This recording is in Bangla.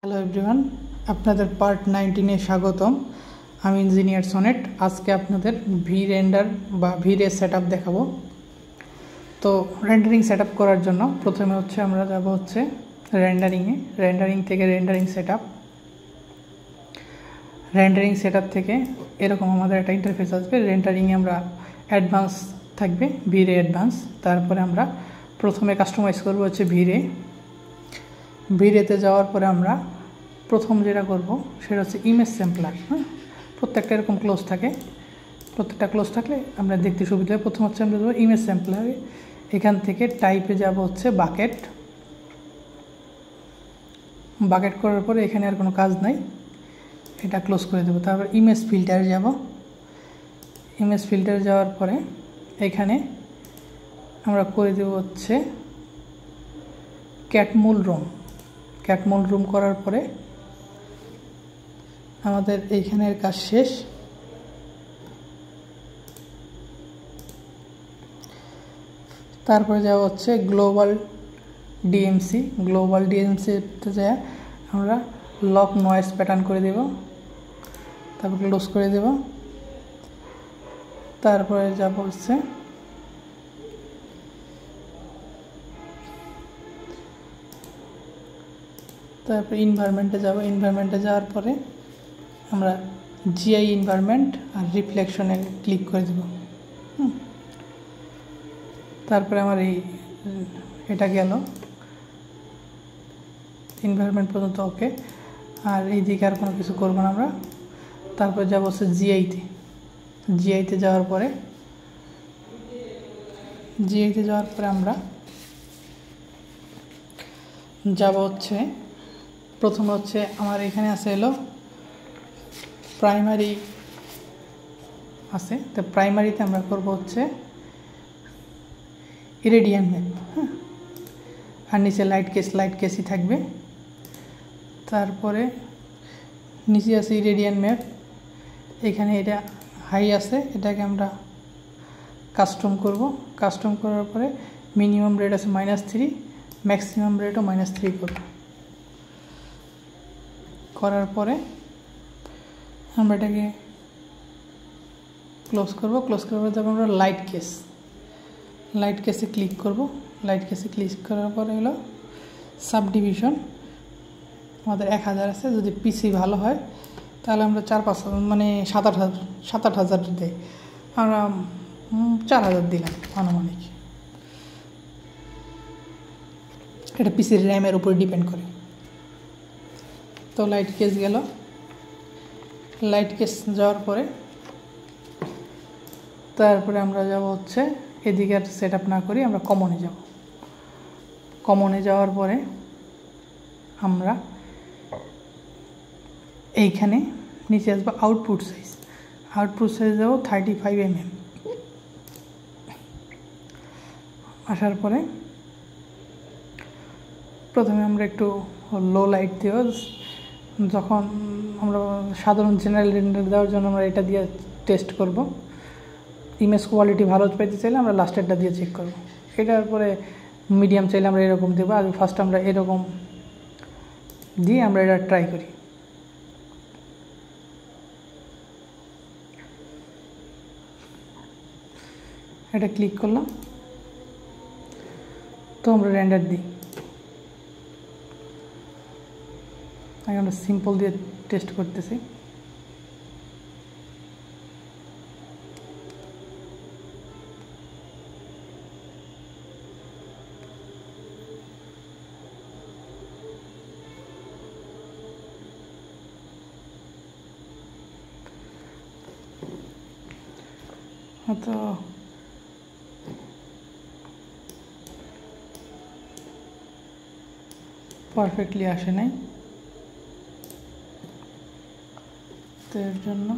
হ্যালো এভরিওয়ান, আপনাদের পার্ট 19-এ স্বাগতম। আমি ইঞ্জিনিয়ার সনেট। আজকে আপনাদের ভি রেন্ডার বা ভিরে সেট আপ দেখাবো। তো রেন্ডারিং সেট আপ করার জন্য প্রথমে আমরা যাব রেন্ডারিংয়ে। রেন্ডারিং থেকে rendering set up. Rendering set up থেকে এরকম আমাদের একটা ইন্টারফেস আসবে। রেন্ডারিংয়ে আমরা অ্যাডভান্স থাকবে, ভিরে অ্যাডভান্স। তারপরে আমরা প্রথমে কাস্টমাইজ করবো ভিরে। ভিরেতে যাওয়ার পরে আমরা প্রথম যেটা করব সেটা হচ্ছে ইমেজ স্যাম্পলার। প্রত্যেকটা এরকম ক্লোজ থাকে, প্রত্যেকটা ক্লোজ থাকলে আমরা দেখতে সুবিধা হয়। প্রথম আমরা দেবো ইমেজ স্যাম্পলারে। এখান থেকে টাইপে যাব বাকেট। বাকেট করার পরে এখানে আর কোনো কাজ নাই, এটা ক্লোজ করে দেবো। তারপর ইমেজ ফিল্টারে যাব। ইমেজ ফিল্টারে যাওয়ার পরে এখানে আমরা করে দেব ক্যাটমুল রুম। ক্যাটমুল রুম করার পরে আমাদের এইখানের কাজ শেষ। তারপরে যাওয়া গ্লোবাল ডিএমসি। গ্লোবাল ডিএমসিতে যায় আমরা লক নয়েজ প্যাটার্ন করে দেব, তারপর ক্লোজ করে দেব। তারপরে যাব তারপরে এনভায়রনমেন্টে যাব। এনভায়রনমেন্টে যাওয়ার পরে আমরা জিআই এনভায়রনমেন্ট আর রিফ্লেকশনে ক্লিক করে দেব। তারপরে আমার এটা গেল এনভায়রনমেন্ট পর্যন্ত, ওকে। আর এই দিকে আর কোনো কিছু করবো না আমরা। তারপরে যাব জিআইতে। জিআইতে যাওয়ার পরে আমরা যাব প্রথমে আমার এখানে আছে প্রাইমারি আছে। তো প্রাইমারিতে আমরা করব ইরেডিয়ান ম্যাপ। আর নিচে লাইট কেসই থাকবে। তারপরে নিচে আছে ইরেডিয়ান ম্যাপ। এখানে এটা হাই আছে, এটাকে আমরা কাস্টম করব। কাস্টম করার পরে মিনিমাম রেট আছে -3, ম্যাক্সিমাম রেটও -3 করব। করার পরে আমরা এটাকে ক্লোজ করব। ক্লোজ করার পরে তারপর আমরা লাইট কেসে ক্লিক করব। লাইট কেসে ক্লিক করার পরে হলো সাব ডিভিশন। আমাদের 1000 আছে। যদি পিসি ভালো হয় তাহলে আমরা 7-8 হাজার দিই। আমরা 4000 দিলাম আনুমানিক। এটা পিসির র্যামের উপর ডিপেন্ড করে। তো লাইট কেস গেল। লাইট কেস যাওয়ার পরে তারপরে আমরা যাব এদিকে আর সেট আপ না করি, আমরা কমনে যাব। কমনে যাওয়ার পরে আমরা এইখানে নিচে আসবো আউটপুট সাইজ। আউটপুট সাইজ যাব 35 mm। আসার পরে প্রথমে আমরা একটু লো লাইট দেব। যখন আমরা সাধারণ জেনারেল রেন্ডার দেওয়ার জন্য আমরা এটা দিয়ে টেস্ট করব। ইমেজ কোয়ালিটি ভালো পেতে চাইলে আমরা লাস্টেরটা দিয়ে চেক করব। এটার পরে মিডিয়াম চাইলে আমরা এরকম দেবো। আর ফার্স্ট আমরা এরকম দিয়ে আমরা এটা ট্রাই করি। এটা ক্লিক করলাম, তো আমরা রেন্ডার দিই। আগে আমরা সিম্পল দিয়ে টেস্ট করতেছি। তো পারফেক্টলি আসে নাই, তো এর জন্য